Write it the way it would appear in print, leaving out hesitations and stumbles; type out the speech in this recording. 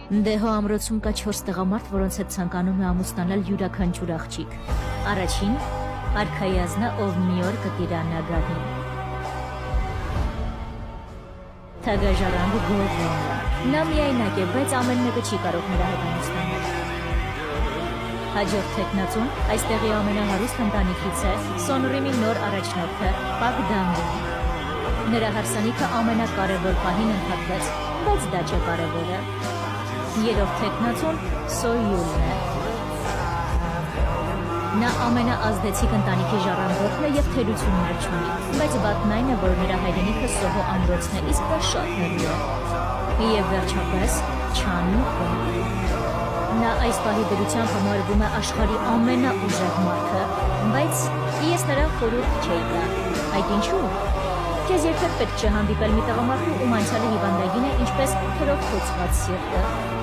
Դեհո ամրոցում կա 4 տղամարդ, որոնց հետ ցանկանում է ամուսնանալ յուրաքանչյուր աղջիկ։ Առաջին արքայազնը, ով մի օր կտիրանա գահին։ Թագաժարանք Գողոնը։ Նա միայնակ է, բայց ամեն մեկը չի կարող նրա հետ ամուսնանալ։ Հաջորդ թեկնածուն այստեղի ամենահարուստ ընտանիքից է Սոնրիմի նոր առաջնորդը Պագդանգուն։ Նրա հարսանիքը ամենակարևոր պահին ընդհատվեց, բայց դա չէ կարևորը։ Երրորդ թեկնածուն Սոյյուլն է։ Նա ամենաազդեցիկ ընտանիքի ժառանգորդն է և թերություններ չունի, բայց վատն այն է, որ նրա հայրենիքը Սոհո ամրոցն է, իսկ դա շատ հեռու է։ Եվ վերջապես Չանուկը։ Նա այս պահի դրությամբ համարվում է աշխարհի ամենաուժեղ մարդը, բայց ես նրան խորհուրդ չէի տա։ Այդ ինչու՞։ Քեզ երբեք պետք չէ հանդիպել մի տղամարդու, ում անցյալը հիվանդագին է, ինչպես թրով խոցված սիրտը։